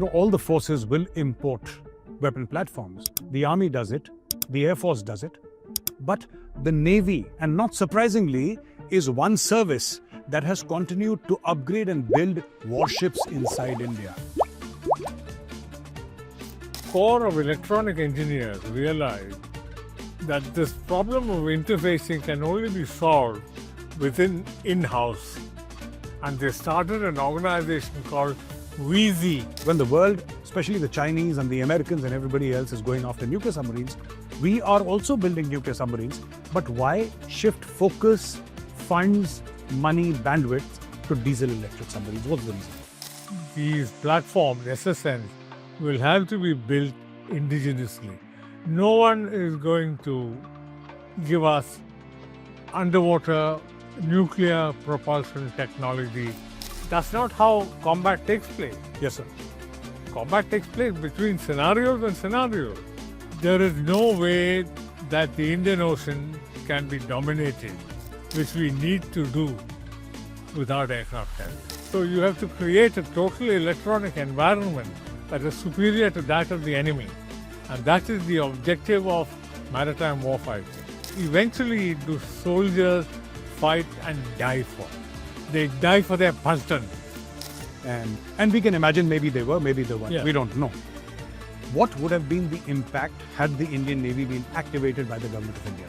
all the forces will import weapon platforms. The Army does it, the Air Force does it, but the Navy, and not surprisingly, is one service that has continued to upgrade and build warships inside India. Core of electronic engineers realized that this problem of interfacing can only be solved within in-house, and they started an organization called WEZ. When the world, especially the Chinese and the Americans and everybody else, is going after nuclear submarines, we are also building nuclear submarines. But why shift focus, funds, money, bandwidth to diesel-electric submarines? What's the reason? These platforms, SSNs, will have to be built indigenously. No one is going to give us underwater nuclear propulsion technology. That's not how combat takes place. Yes, sir. Combat takes place between scenarios and scenarios. There is no way that the Indian Ocean can be dominated, which we need to do without aircraft carriers. So you have to create a totally electronic environment that is superior to that of the enemy. And that is the objective of maritime warfighting. Eventually, do soldiers fight and die for? They die for their patron. And we can imagine maybe they were, maybe they weren't. Yeah. We don't know. What would have been the impact had the Indian Navy been activated by the government of India?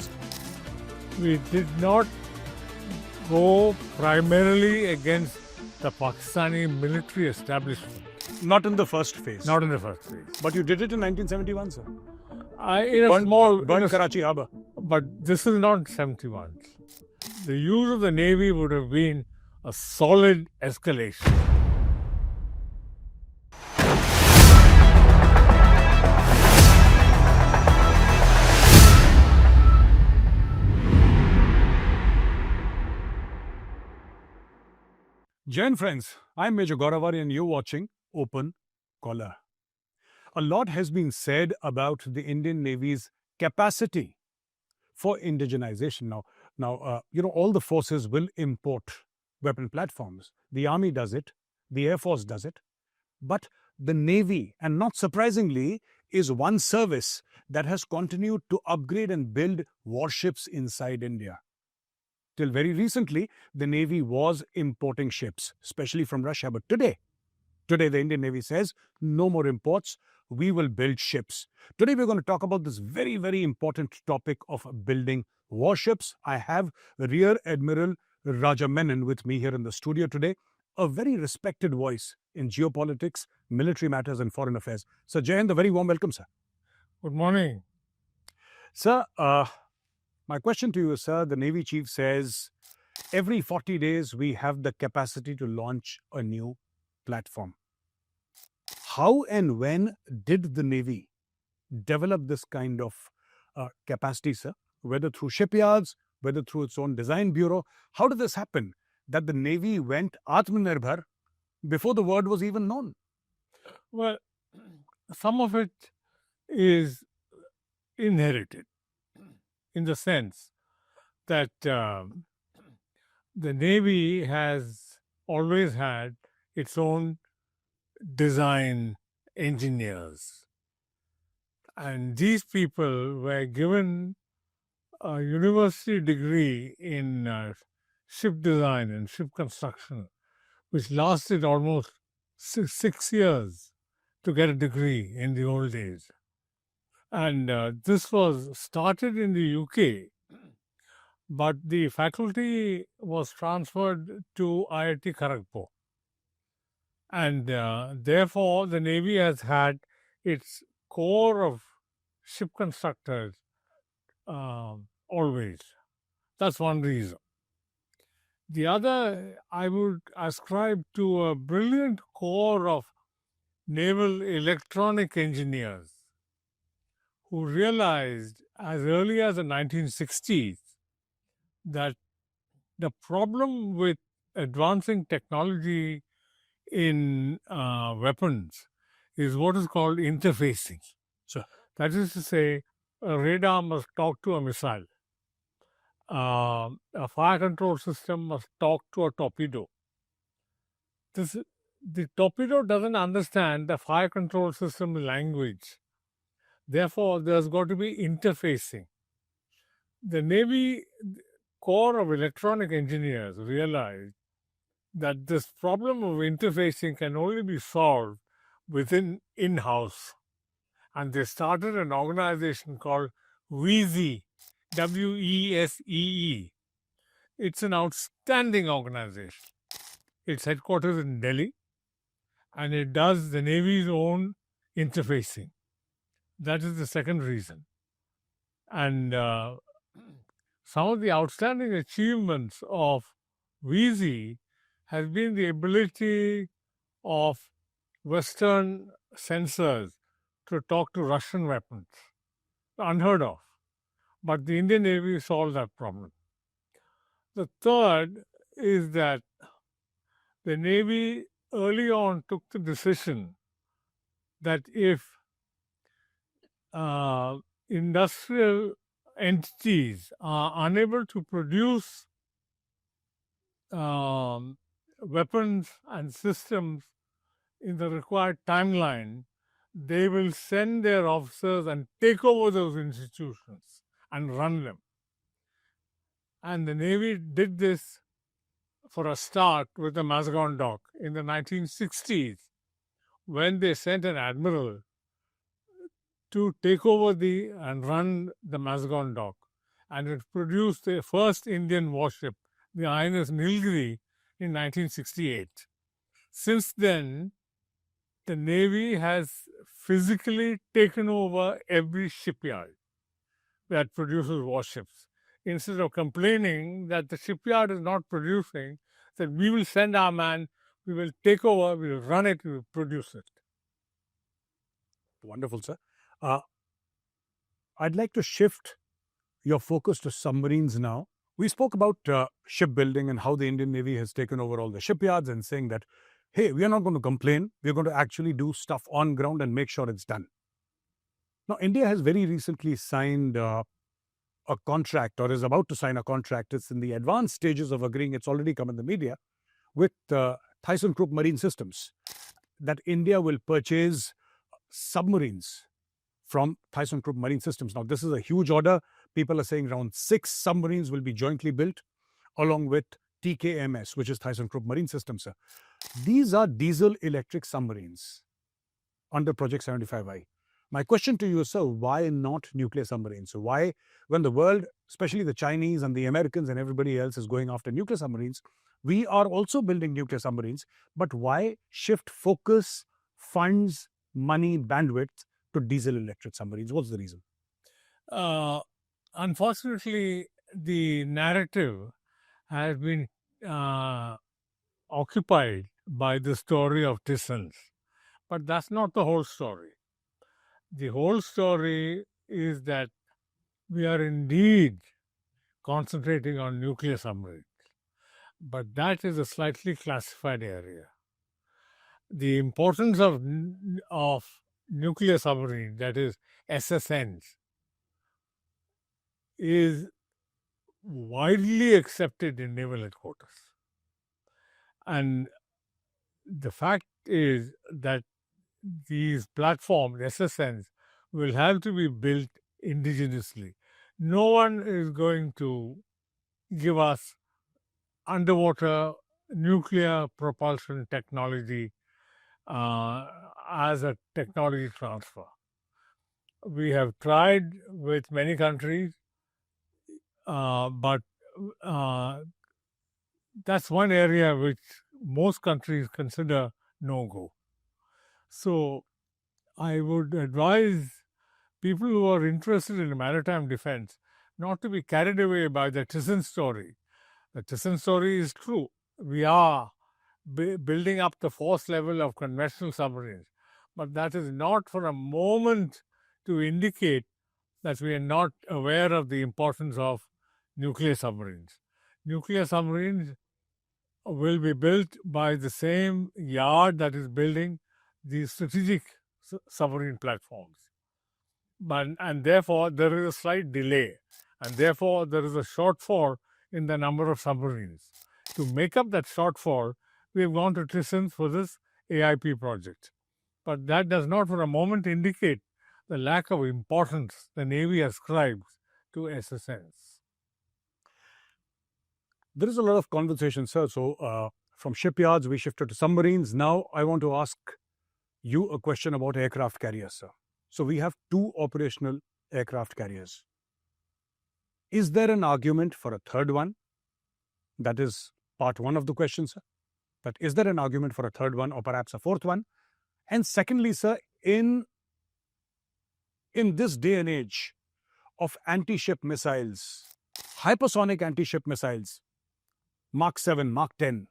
We did not go primarily against the Pakistani military establishment. Not in the first phase. Not in the first phase. But you did it in 1971, sir. Burn Karachi Harbour. But this is not 71. The use of the Navy would have been a solid escalation. Jain friends, I'm Major Gaurav Arya and you're watching Open Collar. A lot has been said about the Indian Navy's capacity for indigenization. Now, all the forces will import weapon platforms. The Army does it, the Air Force does it, but the Navy, and not surprisingly, is one service that has continued to upgrade and build warships inside India. Till very recently, the Navy was importing ships, especially from Russia. But today the Indian Navy says, no more imports, we will build ships. Today we're going to talk about this very, very important topic of building warships. I have Rear Admiral Roger Menon with me here in the studio today, a very respected voice in geopolitics, military matters and foreign affairs. Sir Jai Hind, a very warm welcome, sir. Good morning. Sir, my question to you is, sir, the Navy Chief says every 40 days we have the capacity to launch a new platform. How and when did the Navy develop this kind of capacity, sir? Whether through shipyards, whether through its own design bureau. How did this happen that the Navy went Atmanirbhar before the word was even known? Well, some of it is inherited, in the sense that the Navy has always had its own design engineers. And these people were given a university degree in ship design and ship construction, which lasted almost 6 years to get a degree in the old days. And this was started in the UK, but the faculty was transferred to IIT Kharagpur. And therefore, the Navy has had its core of ship constructors always. That's one reason. The other, I would ascribe to a brilliant core of naval electronic engineers who realized as early as the 1960s that the problem with advancing technology in weapons is what is called interfacing. Sure. That is to say, a radar must talk to a missile. A fire control system must talk to a torpedo. The torpedo doesn't understand the fire control system language. Therefore, there's got to be interfacing. The Navy Corps of Electronic Engineers realized that this problem of interfacing can only be solved within in-house. And they started an organization called WESEE, WESEE. It's an outstanding organization. Its headquarters in Delhi, and it does the Navy's own interfacing. That is the second reason. And some of the outstanding achievements of WESEE has been the ability of Western sensors to talk to Russian weapons. Unheard of. But the Indian Navy solved that problem. The third is that the Navy early on took the decision that if industrial entities are unable to produce weapons and systems in the required timeline, they will send their officers and take over those institutions and run them. And the Navy did this for a start with the Mazagaon dock in the 1960s, when they sent an admiral to take over and run the Mazagaon dock. And it produced the first Indian warship, the INS Nilgiri, in 1968. Since then, the Navy has physically taken over every shipyard that produces warships. Instead of complaining that the shipyard is not producing, that we will send our man, we will take over, we will run it, we will produce it. Wonderful, sir. I'd like to shift your focus to submarines now. We spoke about shipbuilding and how the Indian Navy has taken over all the shipyards and saying that, hey, we are not going to complain. We're going to actually do stuff on ground and make sure it's done. Now, India has very recently signed a contract, or is about to sign a contract. It's in the advanced stages of agreeing. It's already come in the media with ThyssenKrupp Marine Systems, that India will purchase submarines from ThyssenKrupp Marine Systems. Now, this is a huge order. People are saying around 6 submarines will be jointly built along with TKMS, which is ThyssenKrupp Marine Systems. These are diesel electric submarines under Project 75I. My question to you is, sir, why not nuclear submarines? So why, when the world, especially the Chinese and the Americans and everybody else is going after nuclear submarines, we are also building nuclear submarines, but why shift focus, funds, money, bandwidth to diesel electric submarines? What's the reason? Unfortunately, the narrative has been occupied by the story of distance. But that's not the whole story. The whole story is that we are indeed concentrating on nuclear submarines. But that is a slightly classified area. The importance of nuclear submarine, that is SSNs, is widely accepted in naval headquarters. And the fact is that these platforms, SSNs, will have to be built indigenously. No one is going to give us underwater nuclear propulsion technology as a technology transfer. We have tried with many countries, but that's one area which most countries consider no-go. So I would advise people who are interested in maritime defense not to be carried away by the Thyssen story. The Thyssen story is true. We are building up the force level of conventional submarines, but that is not for a moment to indicate that we are not aware of the importance of nuclear submarines. Nuclear submarines will be built by the same yard that is building the strategic submarine platforms. And therefore, there is a slight delay, and therefore, there is a shortfall in the number of submarines. To make up that shortfall, we have gone to Thyssen for this AIP project. But that does not for a moment indicate the lack of importance the Navy ascribes to SSNs. There is a lot of conversation, sir. So, from shipyards, we shifted to submarines. Now, I want to ask you a question about aircraft carriers, sir. So, we have two operational aircraft carriers. Is there an argument for a third one? That is part one of the question, sir. But is there an argument for a third one or perhaps a fourth one? And secondly, sir, in this day and age of anti-ship missiles, hypersonic anti-ship missiles, Mark 7, Mark 10,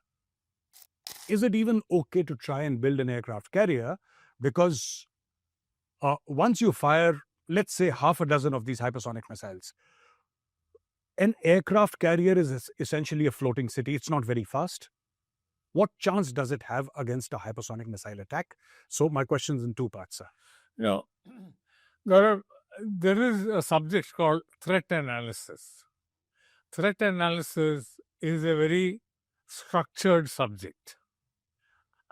is it even okay to try and build an aircraft carrier? Because once you fire, let's say, half a dozen of these hypersonic missiles, an aircraft carrier is essentially a floating city. It's not very fast. What chance does it have against a hypersonic missile attack? So my question is in two parts, sir. Gaurav, there is a subject called threat analysis. Threat analysis is a very structured subject.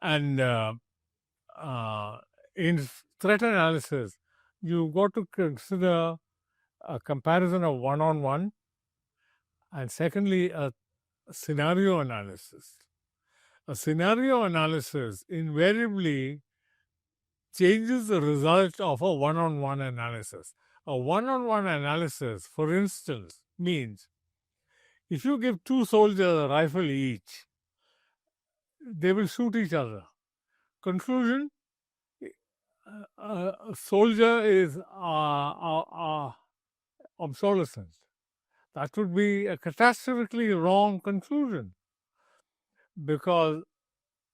And in threat analysis, you've got to consider a comparison of one-on-one, and secondly, a scenario analysis. A scenario analysis invariably changes the result of a one-on-one analysis. A one-on-one analysis, for instance, means if you give two soldiers a rifle each, they will shoot each other. Conclusion, a soldier is obsolescence. That would be a catastrophically wrong conclusion, because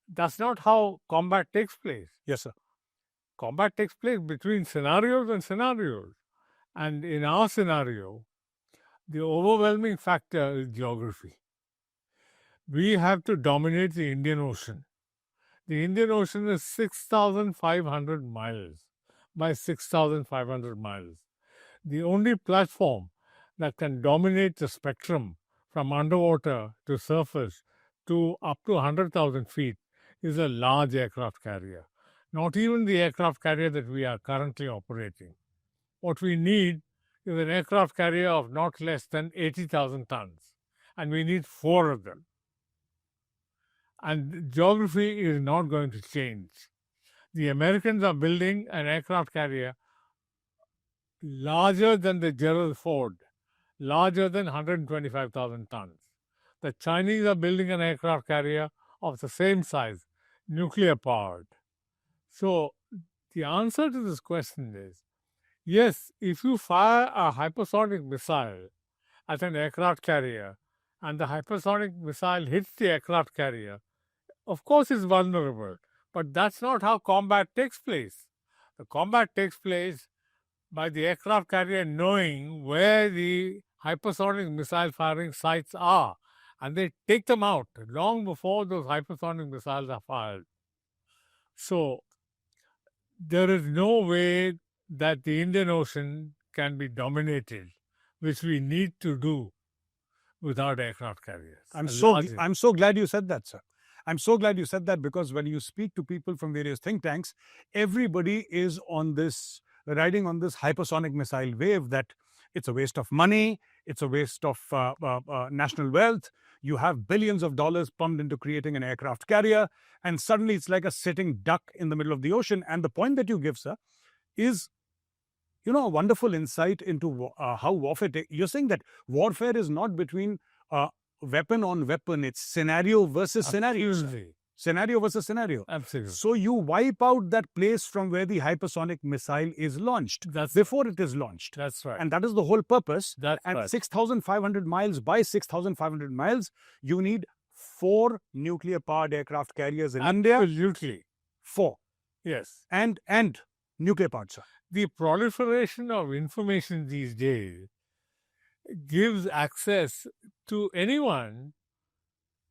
that's not how combat takes place. Yes, sir. Combat takes place between scenarios and scenarios. And in our scenario, the overwhelming factor is geography. We have to dominate the Indian Ocean. The Indian Ocean is 6,500 miles by 6,500 miles. The only platform that can dominate the spectrum from underwater to surface to up to 100,000 feet is a large aircraft carrier. Not even the aircraft carrier that we are currently operating. What we need is an aircraft carrier of not less than 80,000 tons, and we need 4 of them. And geography is not going to change. The Americans are building an aircraft carrier larger than the Gerald Ford, larger than 125,000 tons. The Chinese are building an aircraft carrier of the same size, nuclear powered. So the answer to this question is, yes, if you fire a hypersonic missile at an aircraft carrier and the hypersonic missile hits the aircraft carrier, of course it's vulnerable, but that's not how combat takes place. The combat takes place by the aircraft carrier knowing where the hypersonic missile firing sites are, and they take them out long before those hypersonic missiles are fired. So there is no way that the Indian Ocean can be dominated, which we need to do without aircraft carriers. I'm so glad you said that, sir. I'm so glad you said that, because when you speak to people from various think tanks, everybody is riding on this hypersonic missile wave that it's a waste of money, it's a waste of national wealth. You have billions of dollars pumped into creating an aircraft carrier, and suddenly it's like a sitting duck in the middle of the ocean. And the point that you give, sir, is a wonderful insight into how warfare. You're saying that warfare is not between weapon on weapon; it's scenario versus scenario. Absolutely. Scenario versus scenario. Absolutely. So you wipe out that place from where the hypersonic missile is launched before it is launched. That's right. And that is the whole purpose. That's and right. 6,500 miles by 6,500 miles, you need 4 nuclear-powered aircraft carriers in India. Absolutely. 4. Yes. And nuclear-powered, sir. The proliferation of information these days gives access to anyone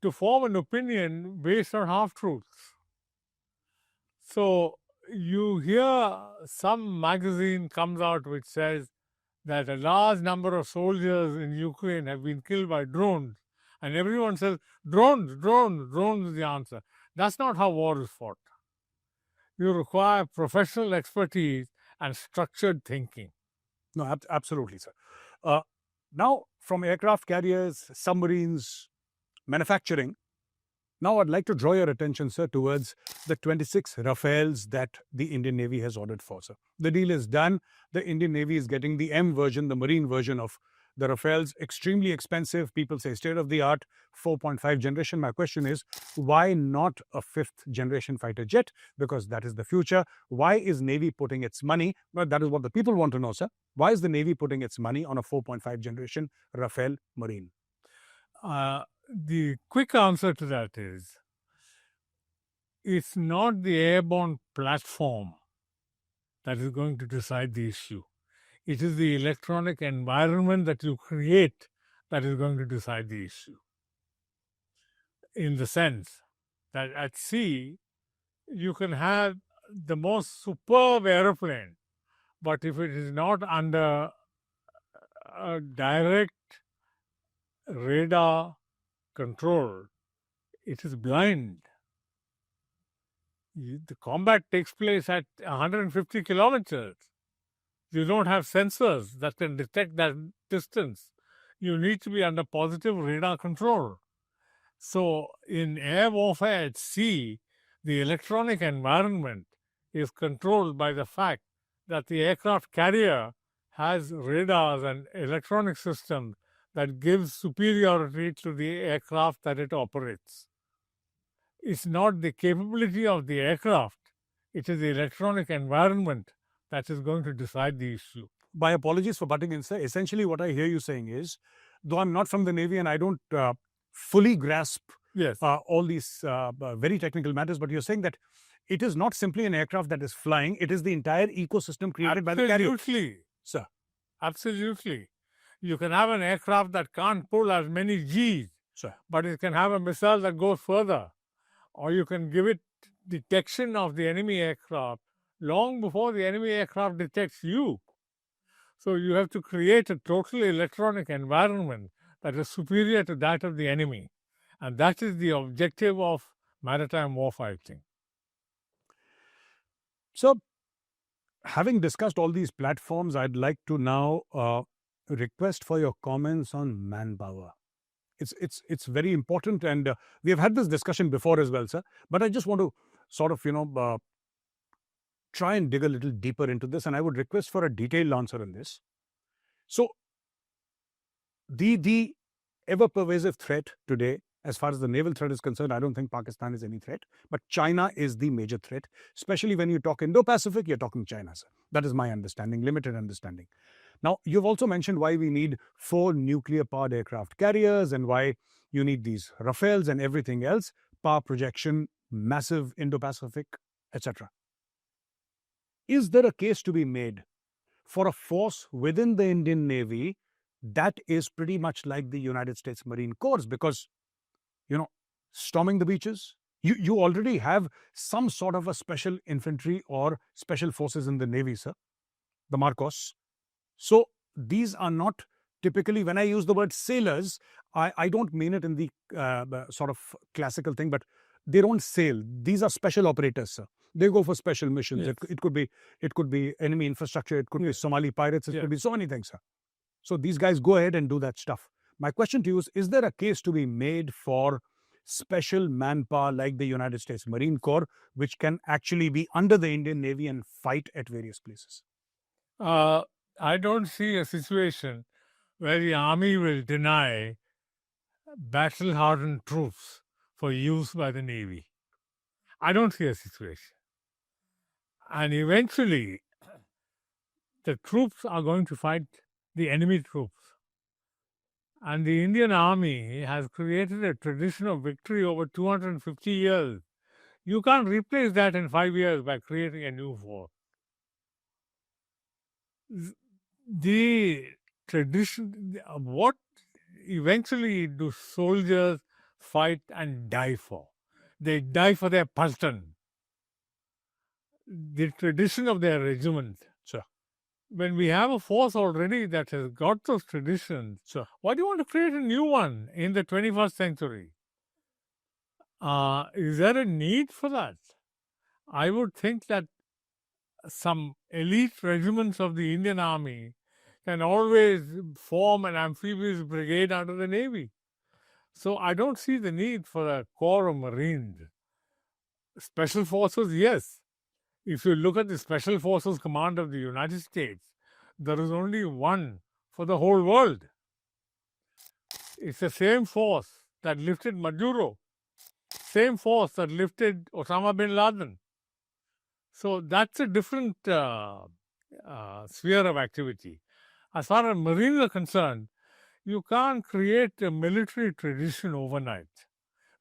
to form an opinion based on half-truths. So you hear some magazine comes out which says that a large number of soldiers in Ukraine have been killed by drones, and everyone says, drones is the answer. That's not how war is fought. You require professional expertise and structured thinking. No, absolutely, sir. Uh, now, from aircraft carriers, submarines, manufacturing, now I'd like to draw your attention, sir, towards the 26 Rafales that the Indian Navy has ordered for, sir. The deal is done. The Indian Navy is getting the M version, the marine version of the Rafales. Extremely expensive. People say state of the art, 4.5 generation. My question is, why not a fifth generation fighter jet? Because that is the future. Why is Navy putting its money? Well, that is what the people want to know, sir. Why is the Navy putting its money on a 4.5 generation Rafale Marine? The quick answer to that is it's not the airborne platform that is going to decide the issue. It is the electronic environment that you create that is going to decide the issue. In the sense that at sea, you can have the most superb aeroplane, but if it is not under a direct radar control, it is blind. The combat takes place at 150 kilometers. You don't have sensors that can detect that distance. You need to be under positive radar control. So, in air warfare at sea, the electronic environment is controlled by the fact that the aircraft carrier has radars and electronic systems that gives superiority to the aircraft that it operates. It's not the capability of the aircraft, it is the electronic environment that is going to decide the issue. My apologies for butting in, sir. Essentially, what I hear you saying is, though I'm not from the Navy and I don't fully grasp Yes. all these very technical matters, but you're saying that it is not simply an aircraft that is flying, it is the entire ecosystem created by the carrier. Absolutely. Sir. Absolutely. You can have an aircraft that can't pull as many Gs, Sir. but it can have a missile that goes further. Or you can give it detection of the enemy aircraft long before the enemy aircraft detects you. So you have to create a totally electronic environment that is superior to that of the enemy. And that is the objective of maritime warfighting. So, having discussed all these platforms, I'd like to now request for your comments on manpower. It's very important, and we have had this discussion before as well, sir. But I just want to sort of try and dig a little deeper into this, and I would request for a detailed answer on this. So, the ever pervasive threat today, as far as the naval threat is concerned, I don't think Pakistan is any threat, but China is the major threat. Especially when you talk Indo-Pacific, you're talking China, sir. That is my understanding, limited understanding. Now, you've also mentioned why we need 4 nuclear-powered aircraft carriers and why you need these Rafales and everything else, power projection, massive Indo-Pacific, etc. Is there a case to be made for a force within the Indian Navy that is pretty much like the United States Marine Corps? Because, storming the beaches, you already have some sort of a special infantry or special forces in the Navy, sir, the Marcos. So these are not typically, when I use the word sailors, I don't mean it in the sort of classical thing, but they don't sail. These are special operators, sir. They go for special missions. Yes. It could be enemy infrastructure. It could be Somali pirates. It could be so many things, sir. So these guys go ahead and do that stuff. My question to you is there a case to be made for special manpower like the United States Marine Corps, which can actually be under the Indian Navy and fight at various places? I don't see a situation where the army will deny battle-hardened troops for use by the Navy. I don't see a situation. And eventually, the troops are going to fight the enemy troops. And the Indian Army has created a tradition of victory over 250 years. You can't replace that in 5 years by creating a new force. The tradition, what eventually do soldiers fight and die for? They die for their Paltan, the tradition of their regiment. Sure. When we have a force already that has got those traditions, Sure. why do you want to create a new one in the 21st century? Is there a need for that? I would think that some elite regiments of the Indian Army can always form an amphibious brigade under the Navy. So I don't see the need for a corps of Marines. Special Forces, yes. If you look at the Special Forces Command of the United States, there is only one for the whole world. It's the same force that lifted Maduro, same force that lifted Osama bin Laden. So that's a different sphere of activity. As far as Marines are concerned, you can't create a military tradition overnight.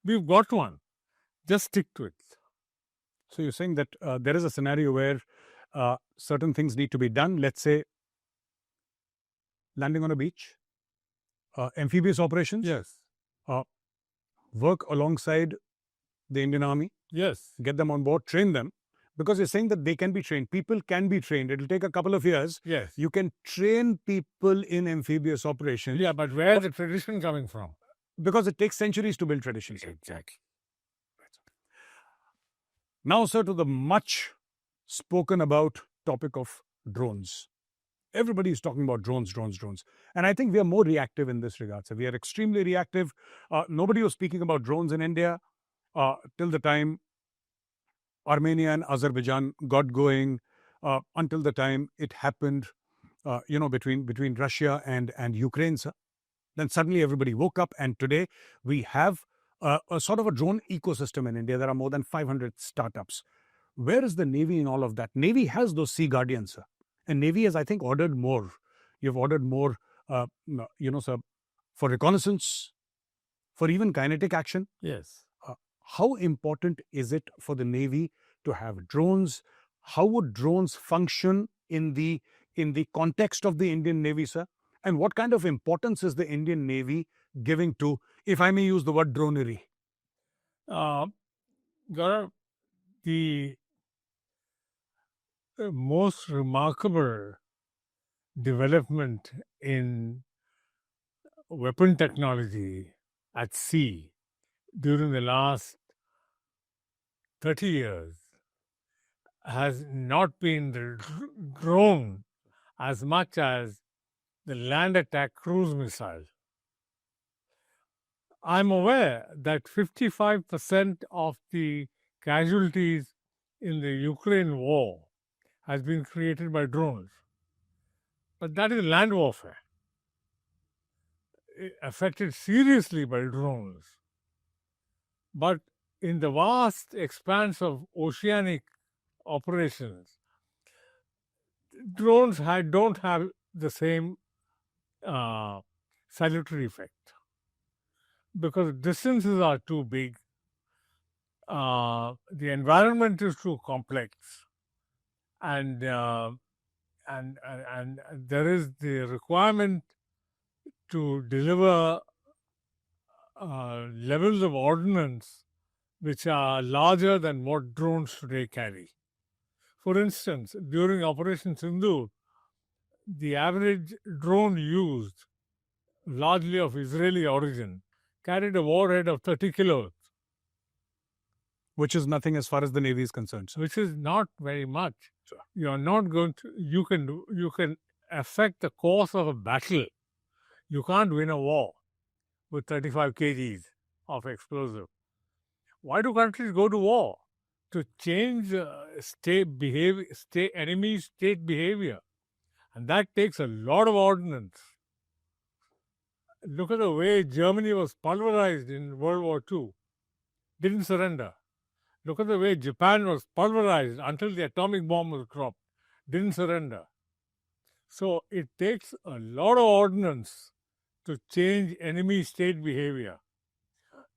We've got one. Just stick to it. So you're saying that there is a scenario where certain things need to be done. Let's say landing on a beach, amphibious operations, Yes. work alongside the Indian Army, Yes. get them on board, train them. Because you're saying that they can be trained. People can be trained. It'll take a couple of years. Yes. You can train people in amphibious operations. Yeah, but where's the tradition coming from? Because it takes centuries to build traditions. Exactly. Now, sir, to the much spoken about topic of drones. Everybody is talking about drones. And I think we are more reactive in this regard. So we are extremely reactive. Nobody was speaking about drones in India till the time Armenia and Azerbaijan got going, until the time it happened, between Russia and Ukraine. Sir. Then suddenly everybody woke up, and today we have a sort of a drone ecosystem in India. There are more than 500 startups. Where is the Navy in all of that? Navy has those Sea Guardians, sir. And Navy has, I think, ordered more. You've ordered more, sir, for reconnaissance, for even kinetic action. Yes. How important is it for the Navy to have drones? How would drones function in the context of the Indian Navy, sir? And what kind of importance is the Indian Navy giving to, if I may use the word, dronery? Gaurav, the most remarkable development in weapon technology at sea during the last 30 years has not been the drone as much as the land attack cruise missile. I'm aware that 55% of the casualties in the Ukraine war has been created by drones. But that is land warfare, affected seriously by drones. But in the vast expanse of oceanic operations, drones don't have the same salutary effect because distances are too big, the environment is too complex, and there is the requirement to deliver levels of ordnance which are larger than what drones today carry. For instance, during Operation Sindoor, the average drone used, largely of Israeli origin, carried a warhead of 30 kilos. Which is nothing as far as the Navy is concerned. Sir. Which is not very much. Sure. You are not going to, you can affect the course of a battle. You can't win a war with 35 kgs of explosive. Why do countries go to war? To change enemy state behavior. And that takes a lot of ordnance. Look at the way Germany was pulverized in World War II. Didn't surrender. Look at the way Japan was pulverized until the atomic bomb was dropped. Didn't surrender. So it takes a lot of ordnance to change enemy state behavior.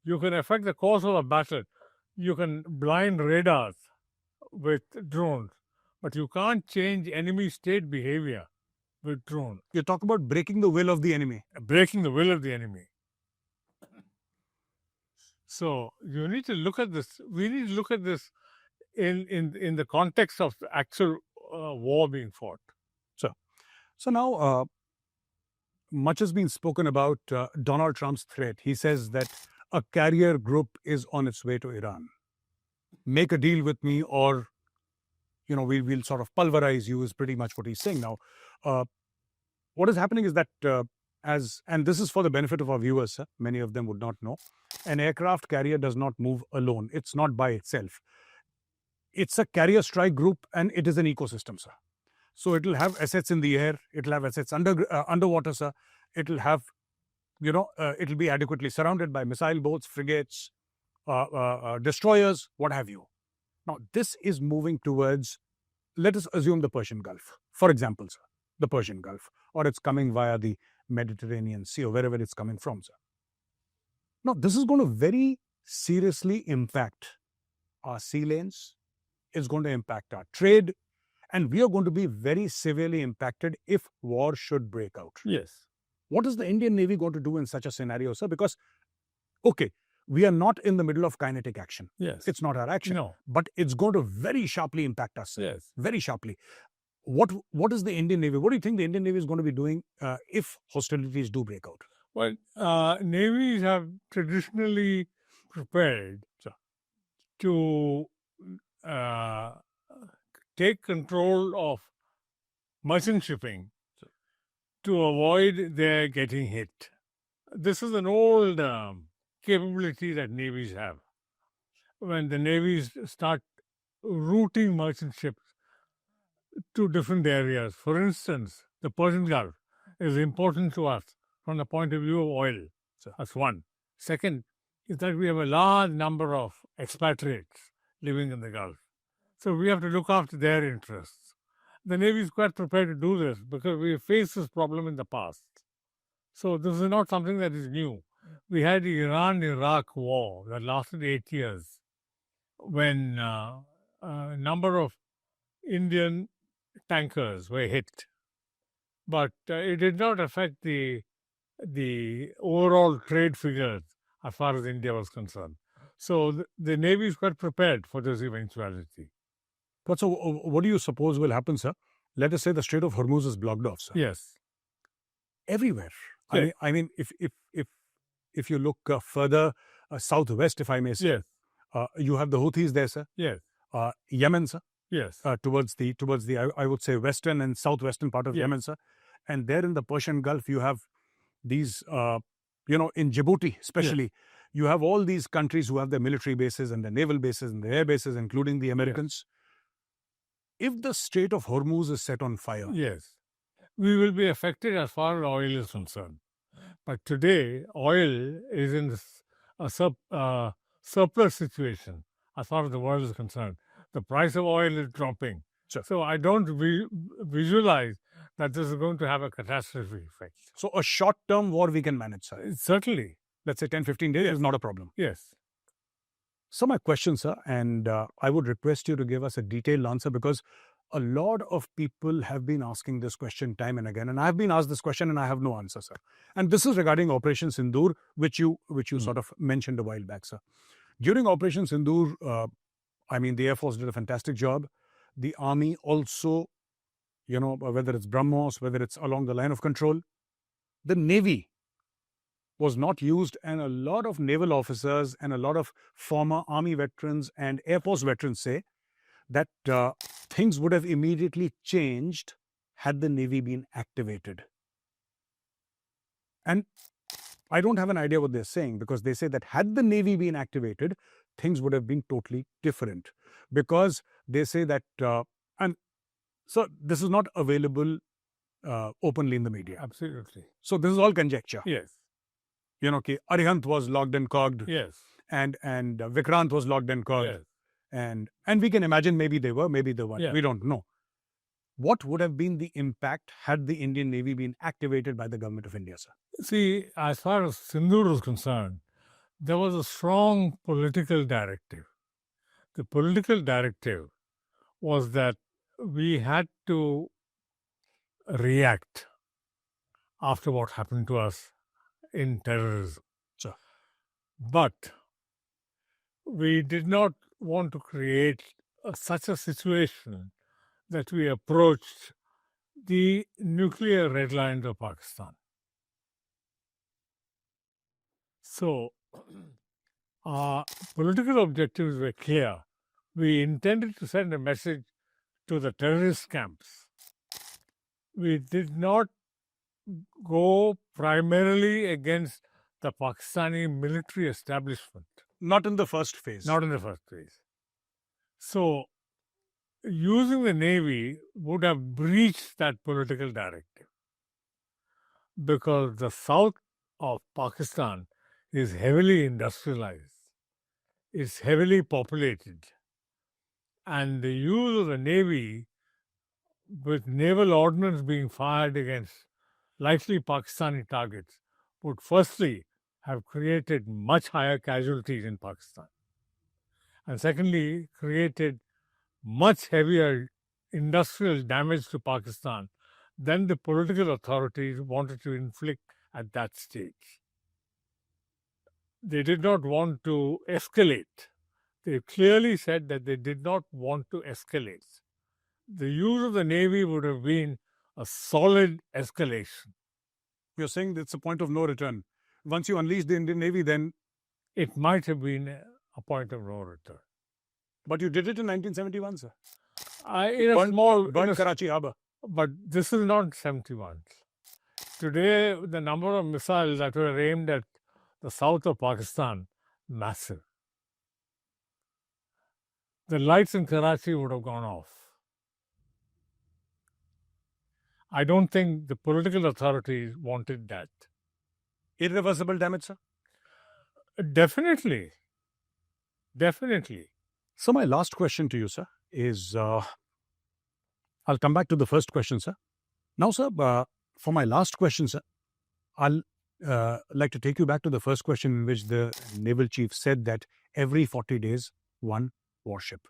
You can affect the course of a battle. You can blind radars with drones, but you can't change enemy state behavior with drones. You talk about breaking the will of the enemy. Breaking the will of the enemy. So you need to look at this. We need to look at this in the context of the actual war being fought. So now, much has been spoken about Donald Trump's threat. He says that a carrier group is on its way to Iran. make a deal with me, or we'll sort of pulverize you, is pretty much what he's saying now. What is happening is that and this is for the benefit of our viewers, sir, many of them would not know, an aircraft carrier does not move alone. It's not by itself. It's a carrier strike group, and it is an ecosystem, sir. So it'll have assets in the air, it'll have assets underwater, sir. It'll have, it'll be adequately surrounded by missile boats, frigates, destroyers, what have you. Now, this is moving towards, let us assume, the Persian Gulf, for example, sir, the Persian Gulf, or it's coming via the Mediterranean Sea, or wherever it's coming from, sir. Now, this is going to very seriously impact our sea lanes, it's going to impact our trade, and we are going to be very severely impacted if war should break out. Yes. What is the Indian Navy going to do in such a scenario, sir? Because, okay, we are not in the middle of kinetic action. Yes. It's not our action. No. But it's going to very sharply impact us, sir. Yes. Very sharply. What is the Indian Navy? What do you think the Indian Navy is going to be doing if hostilities do break out? Well, navies have traditionally prepared to take control of merchant shipping to avoid their getting hit. This is an old capability that navies have. When the navies start routing merchant ships to different areas, for instance, the Persian Gulf is important to us from the point of view of oil. So that's one. Second is that we have a large number of expatriates living in the Gulf. So we have to look after their interests. The Navy is quite prepared to do this because we have faced this problem in the past. So this is not something that is new. We had the Iran-Iraq war that lasted 8 years when a number of Indian tankers were hit. But it did not affect the overall trade figures as far as India was concerned. So the Navy is quite prepared for this eventuality. But so, what do you suppose will happen, sir? Let us say the Strait of Hormuz is blocked off, sir. Yes. Everywhere. Yes. I mean, if you look further southwest, if I may say, Yes. You have the Houthis there, sir. Yes. Yemen, sir. Yes. Towards the I would say western and southwestern part of Yes. Yemen, sir. And there in the Persian Gulf, you have these, in Djibouti especially, you have all these countries who have their military bases and their naval bases and their air bases, including the Americans. If the Strait of Hormuz is set on fire, Yes, we will be affected as far as oil is concerned. But today, oil is in a surplus situation as far as the world is concerned. The price of oil is dropping. Sure. So I don't visualize that this is going to have a catastrophic effect. So a short-term war we can manage, sir. Certainly. Let's say 10, 15 days is not a problem. Yes. So my question, sir, and I would request you to give us a detailed answer, because a lot of people have been asking this question time and again, and I've been asked this question and I have no answer, sir. And this is regarding Operation Sindoor, which you sort of mentioned a while back, sir. During Operation Sindoor, the Air Force did a fantastic job. The Army also, whether it's BrahMos, whether it's along the line of control, the Navy was not used, and a lot of naval officers and a lot of former Army veterans and Air Force veterans say that things would have immediately changed had the Navy been activated. And I don't have an idea what they're saying, because they say that had the Navy been activated, things would have been totally different, because they say that, and so this is not available openly in the media. Absolutely. So this is all conjecture. Yes. Arihant was logged and cogged. Yes. And Vikrant was logged and cogged. Yes. And we can imagine maybe they were, maybe they weren't. Yeah. We don't know. What would have been the impact had the Indian Navy been activated by the government of India, sir? See, as far as Sindoor is concerned, there was a strong political directive. The political directive was that we had to react after what happened to us in terrorism. Sure. But we did not want to create such a situation that we approached the nuclear red lines of Pakistan. So our political objectives were clear we intended to send a message to the terrorist camps. We did not go primarily against the Pakistani military establishment. Not in the first phase. Not in the first place. So, using the Navy would have breached that political directive because the south of Pakistan is heavily industrialized, it's heavily populated, and the use of the Navy with naval ordnance being fired against likely Pakistani targets would firstly have created much higher casualties in Pakistan, and secondly, created much heavier industrial damage to Pakistan than the political authorities wanted to inflict at that stage. They did not want to escalate. They clearly said that they did not want to escalate. The use of the Navy would have been a solid escalation. You're saying it's a point of no return. Once you unleash the Indian Navy, then. It might have been a point of no return. But you did it in 1971, sir. Burned Karachi Harbour. But this is not 71. Today, the number of missiles that were aimed at the south of Pakistan, massive. The lights in Karachi would have gone off. I don't think the political authorities wanted that. Irreversible damage, sir? Definitely. Definitely. So my last question to you, sir, is I'll come back to the first question, sir. Now, sir, for my last question, sir, I'll like to take you back to the first question in which the naval chief said that every 40 days, one warship.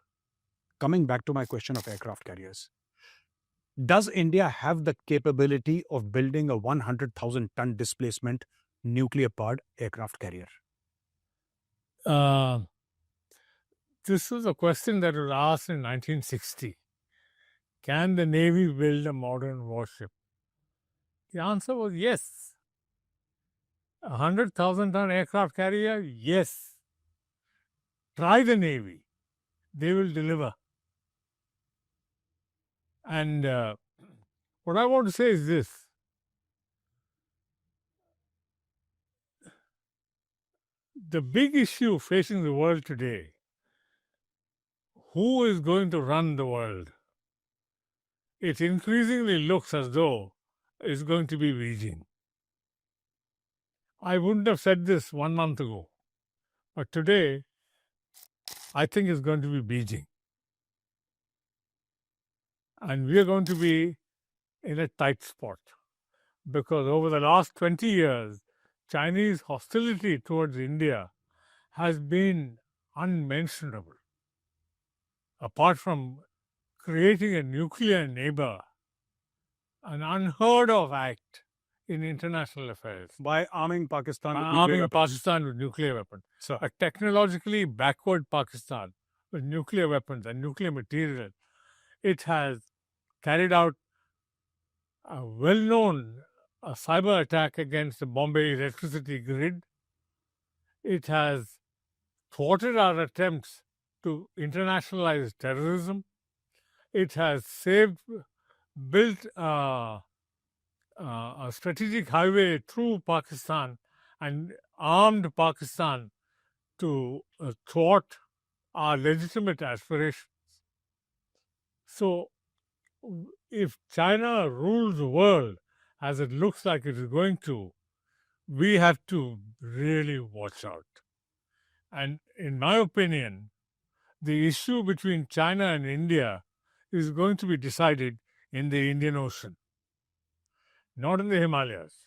Coming back to my question of aircraft carriers. Does India have the capability of building a 100,000-ton displacement nuclear-powered aircraft carrier? This was a question that was asked in 1960. Can the Navy build a modern warship? The answer was yes. A 100,000-ton aircraft carrier? Yes. Try the Navy. They will deliver. And what I want to say is this. The big issue facing the world today, who is going to run the world? It increasingly looks as though it's going to be Beijing. I wouldn't have said this 1 month ago, but today I think it's going to be Beijing. And we are going to be in a tight spot because over the last 20 years, Chinese hostility towards India has been unmentionable. Apart from creating a nuclear neighbor, an unheard of act in international affairs. By arming Pakistan with nuclear weapons. So, a technologically backward Pakistan with nuclear weapons and nuclear material. It has carried out a well-known cyber attack against the Bombay electricity grid. It has thwarted our attempts to internationalize terrorism. It has built a strategic highway through Pakistan and armed Pakistan to thwart our legitimate aspirations. So, if China rules the world as it looks like it is going to, we have to really watch out. And in my opinion, the issue between China and India is going to be decided in the Indian Ocean, not in the Himalayas.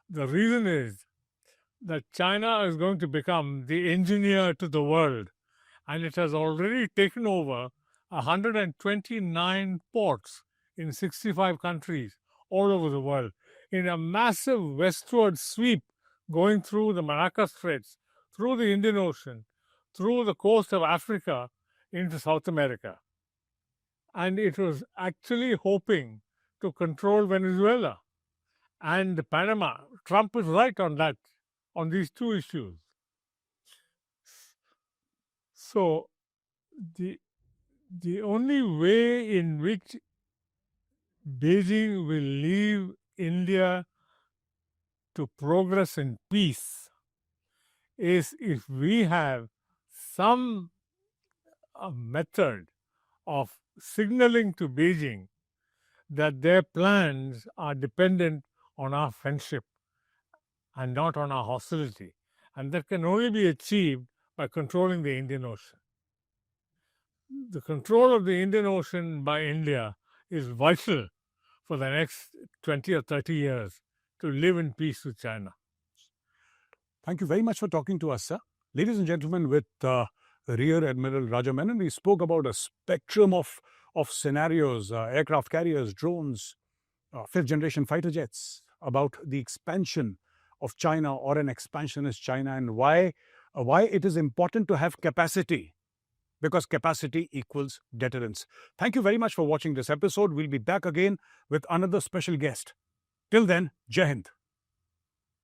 The reason is that China is going to become the engineer to the world, and it has already taken over 129 ports in 65 countries all over the world in a massive westward sweep going through the Malacca Straits, through the Indian Ocean, through the coast of Africa into South America. And it was actually hoping to control Venezuela and Panama. Trump is right on that, on these two issues. So the only way in which Beijing will leave India to progress in peace is if we have some method of signaling to Beijing that their plans are dependent on our friendship and not on our hostility. And that can only be achieved by controlling the Indian Ocean. The control of the Indian Ocean by India is vital for the next 20 or 30 years to live in peace with China. Thank you very much for talking to us, sir. Ladies and gentlemen, with Rear Admiral Roger Menon, we spoke about a spectrum of scenarios, aircraft carriers, drones, fifth generation fighter jets, about the expansion of China or an expansionist China, and why it is important to have capacity, because capacity equals deterrence. Thank you very much for watching this episode. We'll be back again with another special guest. Till then, Jai Hind.